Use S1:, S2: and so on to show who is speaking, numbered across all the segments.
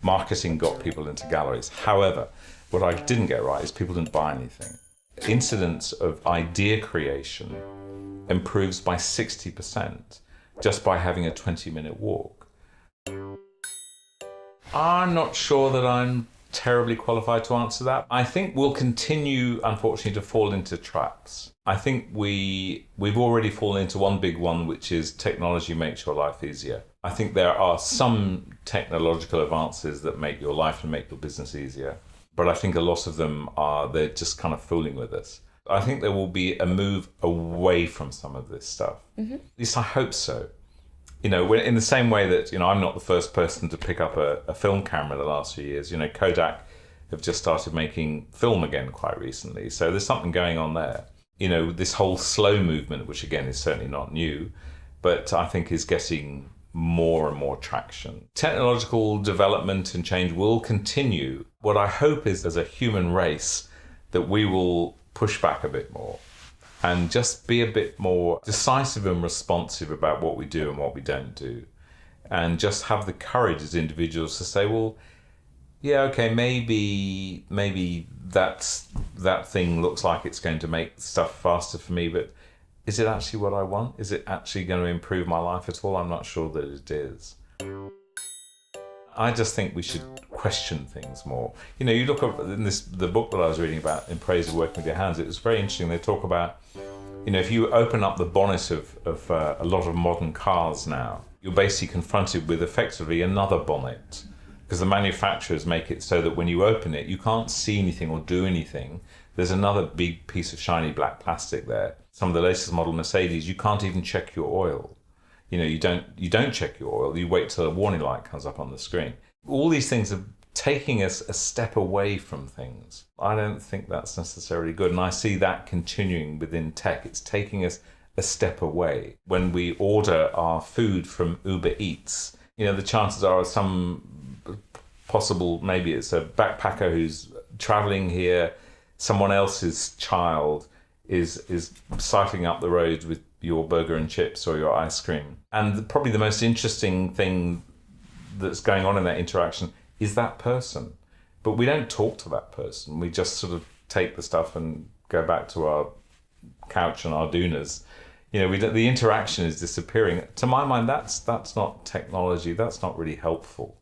S1: Marketing got people into galleries. However, what I didn't get right is people didn't buy anything. Incidence of idea creation improves by 60% just by having a 20-minute walk. I'm not sure that I'm terribly qualified to answer that. I think we'll continue, unfortunately, to fall into traps. I think we've already fallen into one big one, which is technology makes your life easier. I think there are some technological advances that make your life and make your business easier. But I think a lot of them they're just kind of fooling with us. I think there will be a move away from some of this stuff. Mm-hmm. At least I hope so. In the same way that, I'm not the first person to pick up a film camera the last few years. Kodak have just started making film again quite recently. So there's something going on there. This whole slow movement, which again is certainly not new, but I think is getting more and more traction. Technological development and change will continue. What I hope is, as a human race, that we will push back a bit more and just be a bit more decisive and responsive about what we do and what we don't do. And just have the courage as individuals to say, well, yeah, okay, maybe that thing looks like it's going to make stuff faster for me, but is it actually what I want? Is it actually going to improve my life at all? I'm not sure that it is. I just think we should question things more. You look up in the book that I was reading about, In Praise of Working with Your Hands, it was very interesting. They talk about, if you open up the bonnet of a lot of modern cars now, you're basically confronted with effectively another bonnet, because the manufacturers make it so that when you open it, you can't see anything or do anything. There's another big piece of shiny black plastic there. Some of the latest model Mercedes, you can't even check your oil. You don't check your oil. You wait till a warning light comes up on the screen. All these things are taking us a step away from things. I don't think that's necessarily good. And I see that continuing within tech. It's taking us a step away. When we order our food from Uber Eats, the chances are some possible, maybe it's a backpacker who's traveling here, someone else's child is cycling up the road with your burger and chips or your ice cream. And probably the most interesting thing that's going on in that interaction is that person. But we don't talk to that person. We just sort of take the stuff and go back to our couch and our doonas. The interaction is disappearing. To my mind, that's not technology. That's not really helpful.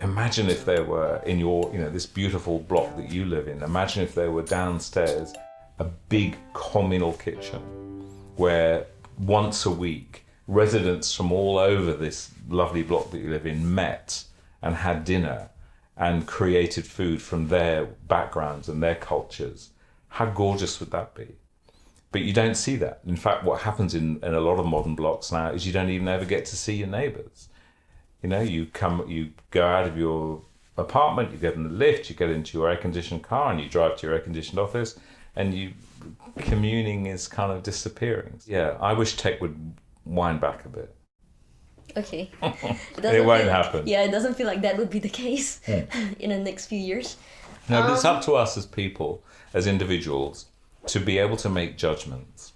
S1: Imagine if there were in your, this beautiful block that you live in, imagine if there were downstairs a big communal kitchen where once a week residents from all over this lovely block that you live in met and had dinner and created food from their backgrounds and their cultures. How gorgeous would that be? But you don't see that. In fact, what happens in a lot of modern blocks now is you don't even ever get to see your neighbours. You go out of your apartment, you get in the lift, you get into your air-conditioned car and you drive to your air-conditioned office, and communing is kind of disappearing. Yeah, I wish tech would wind back a bit.
S2: Okay.
S1: It won't happen.
S2: Yeah, it doesn't feel like that would be the case in the next few years.
S1: No, but it's up to us as people, as individuals, to be able to make judgments.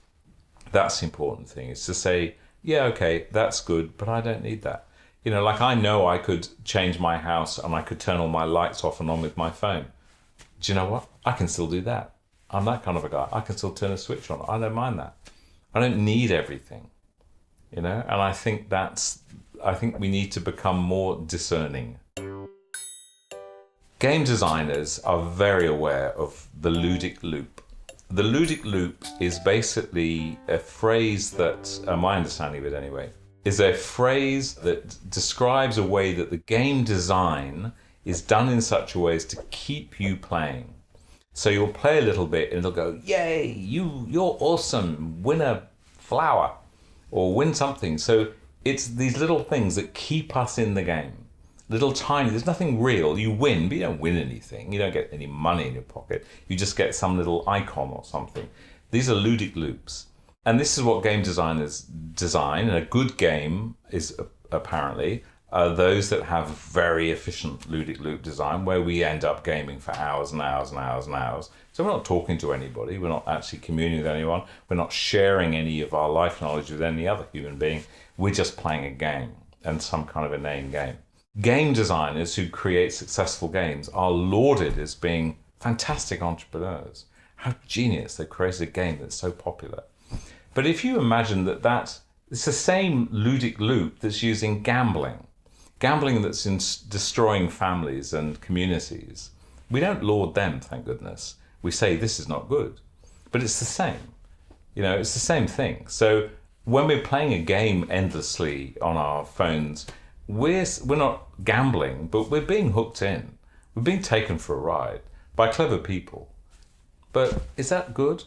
S1: That's the important thing, is to say, yeah, okay, that's good, but I don't need that. I know I could change my house and I could turn all my lights off and on with my phone. Do you know what? I can still do that. I'm that kind of a guy. I can still turn a switch on. I don't mind that. I don't need everything, And I think we need to become more discerning. Game designers are very aware of the ludic loop. The ludic loop is basically a phrase that, my understanding of it anyway, is a phrase that describes a way that the game design is done in such a way as to keep you playing. So you'll play a little bit and it'll go, yay, you're awesome, win a flower or win something. So it's these little things that keep us in the game. Little tiny, there's nothing real. You win, but you don't win anything. You don't get any money in your pocket. You just get some little icon or something. These are ludic loops. And this is what game designers design. And a good game is apparently those that have very efficient ludic loop design, where we end up gaming for hours and hours and hours and hours. So we're not talking to anybody. We're not actually communing with anyone. We're not sharing any of our life knowledge with any other human being. We're just playing a game, and some kind of inane game. Game designers who create successful games are lauded as being fantastic entrepreneurs. How genius, they created a game that's so popular. But if you imagine that it's the same ludic loop that's using gambling that's destroying families and communities, we don't laud them, thank goodness. We say this is not good, but it's the same. It's the same thing. So when we're playing a game endlessly on our phones, we're not gambling, but we're being hooked in. We're being taken for a ride by clever people. But is that good?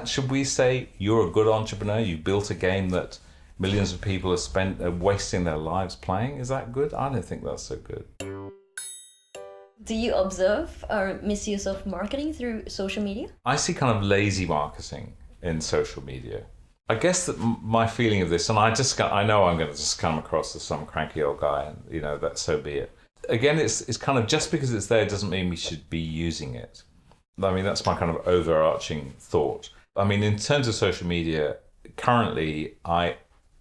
S1: Should we say you're a good entrepreneur? You built a game that millions of people are wasting their lives playing? Is that good? I don't think that's so good.
S2: Do you observe misuse of marketing through social media?
S1: I see kind of lazy marketing in social media. I guess that my feeling of this, and I know I'm going to just come across as some cranky old guy, and that so be it. Again, it's kind of just because it's there doesn't mean we should be using it. I mean, that's my kind of overarching thought. I mean, in terms of social media, currently I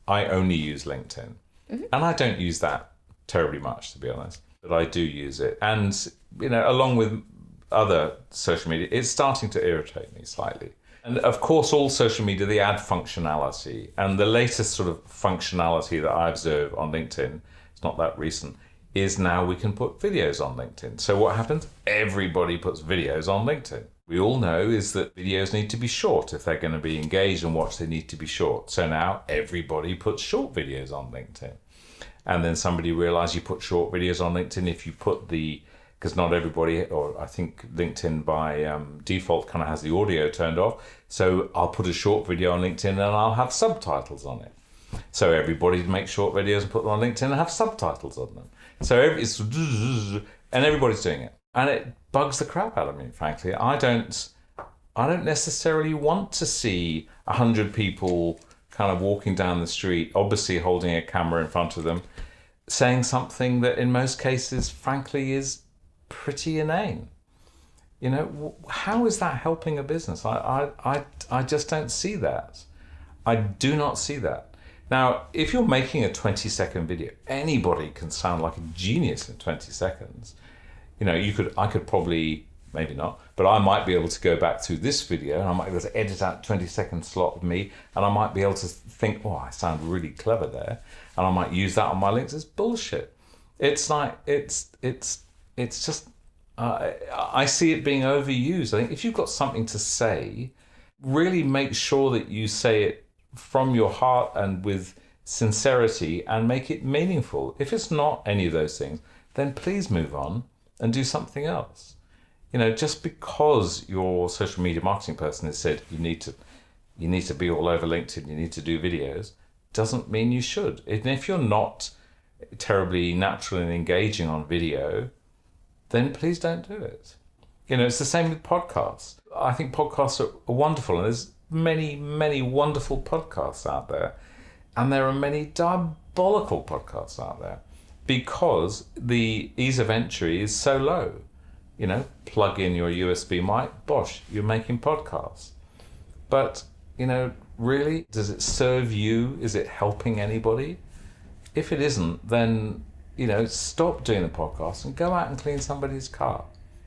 S1: only use LinkedIn, and I don't use that terribly much, to be honest. But I do use it, and along with other social media, it's starting to irritate me slightly. And of course, all social media, they add functionality. And the latest sort of functionality that I observe on LinkedIn, it's not that recent, is now we can put videos on LinkedIn. So what happens? Everybody puts videos on LinkedIn. We all know is that videos need to be short. If they're going to be engaged and watched, they need to be short. So now everybody puts short videos on LinkedIn. And then somebody realized you put short videos on LinkedIn if you put because not everybody, or I think LinkedIn by default kind of has the audio turned off. So I'll put a short video on LinkedIn and I'll have subtitles on it. So everybody makes short videos and put them on LinkedIn and have subtitles on them. So and everybody's doing it. And it bugs the crap out of me, frankly. I don't necessarily want to see 100 people kind of walking down the street, obviously holding a camera in front of them, saying something that in most cases, frankly, is pretty inane. How is that helping a business? I just don't see that. I do not see that. Now, if you're making a 20-second video, anybody can sound like a genius in 20 seconds. I could probably, maybe not, but I might be able to go back through this video and I might be able to edit out a 20-second slot of me, and I might be able to think, I sound really clever there, and I might use that on my links. It's bullshit. It's like, it's just, I see it being overused. I think if you've got something to say, really make sure that you say it from your heart and with sincerity and make it meaningful. If it's not any of those things, then please move on and do something else. Just because your social media marketing person has said you need to be all over LinkedIn, you need to do videos, doesn't mean you should. And if you're not terribly natural and engaging on video, then please don't do it. It's the same with podcasts. I think podcasts are wonderful, and there's many, many wonderful podcasts out there. And there are many diabolical podcasts out there because the ease of entry is so low. Plug in your USB mic, bosh, you're making podcasts. But, really, does it serve you? Is it helping anybody? If it isn't, then, stop doing the podcast and go out and clean somebody's car.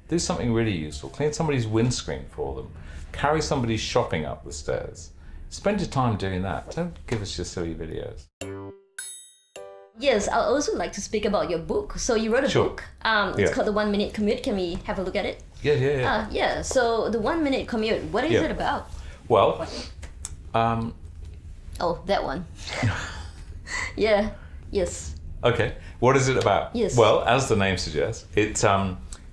S1: Do something really useful. Clean somebody's windscreen for them. Carry somebody's shopping up the stairs. Spend your time doing that. Don't give us your silly videos.
S2: Yes, I'd also like to speak about your book. So you wrote a book. It's called The 1 Minute Commute. Can we have a look at it?
S1: Yeah.
S2: So The 1 Minute Commute, what is it about?
S1: Well,
S2: oh, that one. Yeah. Yes.
S1: Okay. What is it about?
S2: Yes.
S1: Well, as the name suggests, it's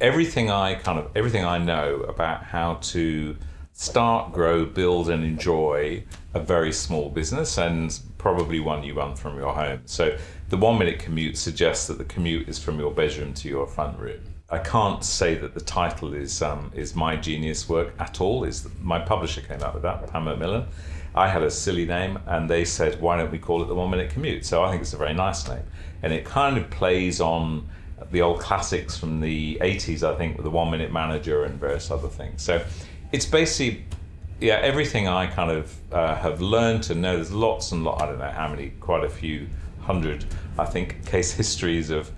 S1: everything I know about how to start, grow, build, and enjoy a very small business, and probably one you run from your home. So the 1 Minute Commute suggests that the commute is from your bedroom to your front room. I can't say that the title is my genius work at all. My publisher came up with that, Pam Milligan. I had a silly name, and they said, why don't we call it the 1 Minute Commute? So I think it's a very nice name. And it kind of plays on the old classics from the 80s, I think, with the 1 Minute Manager and various other things. So it's basically, everything I kind of have learned to know. There's lots and lots, I don't know how many, quite a few hundred, I think, case histories of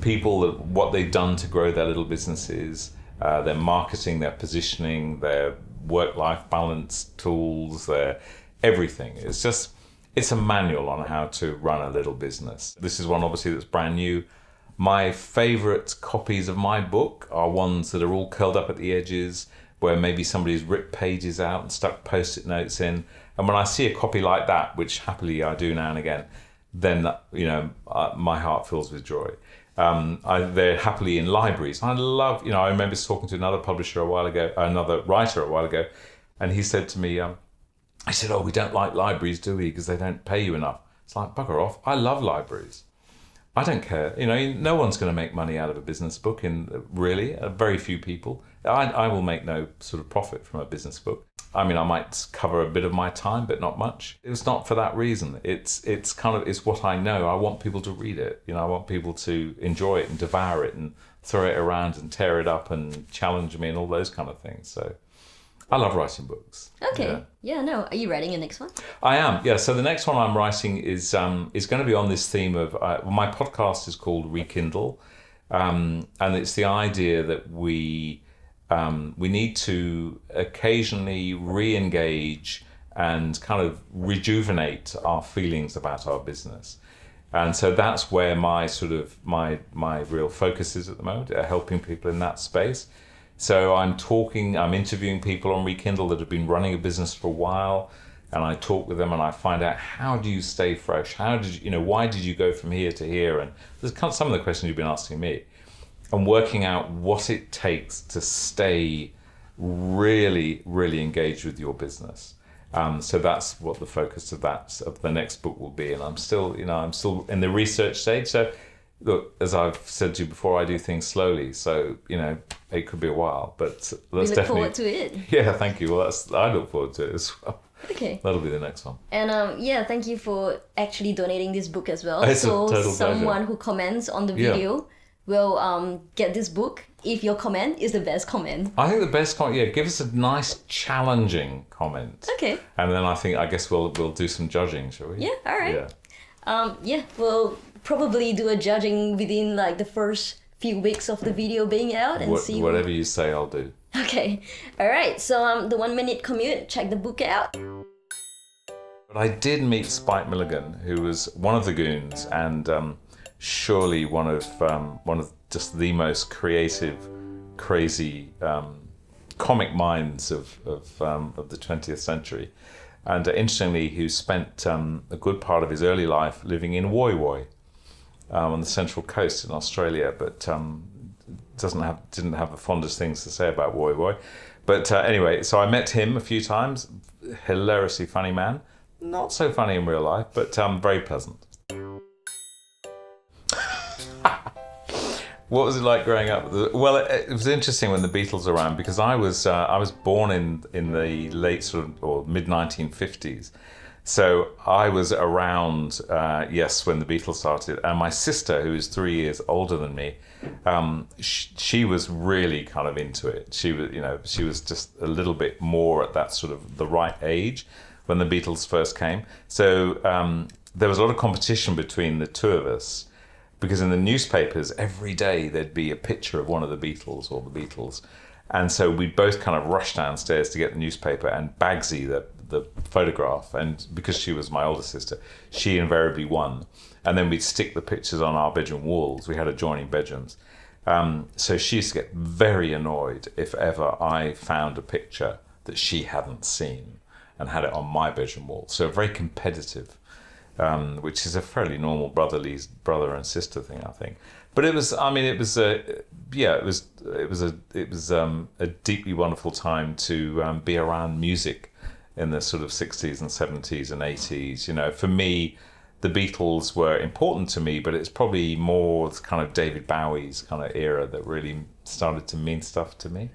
S1: people, what they've done to grow their little businesses, their marketing, their positioning, their work-life balance tools, their everything. It's a manual on how to run a little business. This is one obviously that's brand new. My favorite copies of my book are ones that are all curled up at the edges, where maybe somebody's ripped pages out and stuck post-it notes in. And when I see a copy like that, which happily I do now and again, then my heart fills with joy. They're happily in libraries. I love, I remember talking to another writer a while ago, and he said to me, I said, "Oh, we don't like libraries, do we? Because they don't pay you enough." It's like, bugger off. I love libraries. I don't care. No one's going to make money out of a business book, really. Very few people. I will make no sort of profit from a business book. I mean, I might cover a bit of my time, but not much. It's not for that reason. It's what I know. I want people to read it. I want people to enjoy it and devour it and throw it around and tear it up and challenge me and all those kind of things. So I love writing books.
S2: Okay. Yeah, no. Are you writing the next one?
S1: I am. Yeah. So the next one I'm writing is going to be on this theme of my podcast is called Rekindle, and it's the idea that we need to occasionally re-engage and kind of rejuvenate our feelings about our business. And so that's where my real focus is at the moment, helping people in that space. So I'm interviewing people on Rekindle that have been running a business for a while, and I talk with them and I find out, how do you stay fresh? How did you, why did you go from here to here? And there's kind of some of the questions you've been asking me, and working out what it takes to stay really, really engaged with your business. So that's what the focus of the next book will be. And I'm still in the research stage. So look, as I've said to you before, I do things slowly. So, it could be a while, but
S2: we look forward to it.
S1: Yeah, thank you. Well, I look forward to it as well.
S2: Okay.
S1: That'll be the next one.
S2: And thank you for actually donating this book as well.
S1: It's a total
S2: someone
S1: pleasure.
S2: who comments on the video will get this book if your comment is the best comment.
S1: I think the best comment, give us a nice challenging comment.
S2: Okay.
S1: And then I guess we'll do some judging, shall we?
S2: Yeah, all right. Yeah. We'll probably do a judging within the first few weeks of the video being out and see
S1: whatever you say, I'll do.
S2: Okay. All right. So the 1 Minute Commute, check the book out.
S1: But I did meet Spike Milligan, who was one of the goons and surely one of just the most creative, crazy comic minds of the 20th century. And interestingly, who spent a good part of his early life living in Woy Woy on the Central Coast in Australia, but didn't have the fondest things to say about Woy Woy. But anyway, so I met him a few times. Hilariously funny man. Not so funny in real life, but very pleasant. What was it like growing up? Well, it was interesting when the Beatles were around, because I was born in the late or mid 1950s, so I was around when the Beatles started. And my sister, who is 3 years older than me, she was really kind of into it. She was just a little bit more at that sort of the right age when the Beatles first came. So there was a lot of competition between the two of us, because in the newspapers every day there'd be a picture of one of the Beatles or the Beatles. And so we'd both kind of rush downstairs to get the newspaper, and Bagsy, the photograph, and because she was my older sister, she invariably won. And then we'd stick the pictures on our bedroom walls. We had adjoining bedrooms. So she used to get very annoyed if ever I found a picture that she hadn't seen and had it on my bedroom wall. So very competitive. Which is a fairly normal brother and sister thing, I think. But it was a deeply wonderful time to be around music in the sort of 60s and 70s and 80s. For me, the Beatles were important to me, but it's probably more kind of David Bowie's kind of era that really started to mean stuff to me.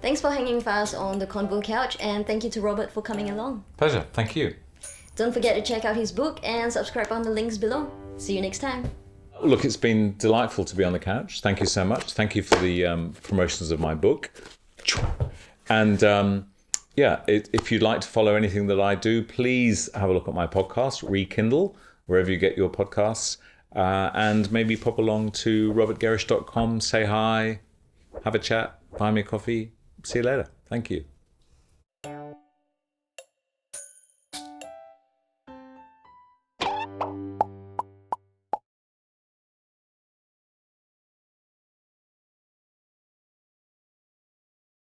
S2: Thanks for hanging fast on the Convo couch, and thank you to Robert for coming along.
S1: Pleasure. Thank you.
S2: Don't forget to check out his book and subscribe on the links below. See you next time.
S1: Look, it's been delightful to be on the couch. Thank you so much. Thank you for the promotions of my book. And if you'd like to follow anything that I do, please have a look at my podcast, Rekindle, wherever you get your podcasts. And maybe pop along to robertgerrish.com, say hi, have a chat, buy me a coffee. See you later. Thank you.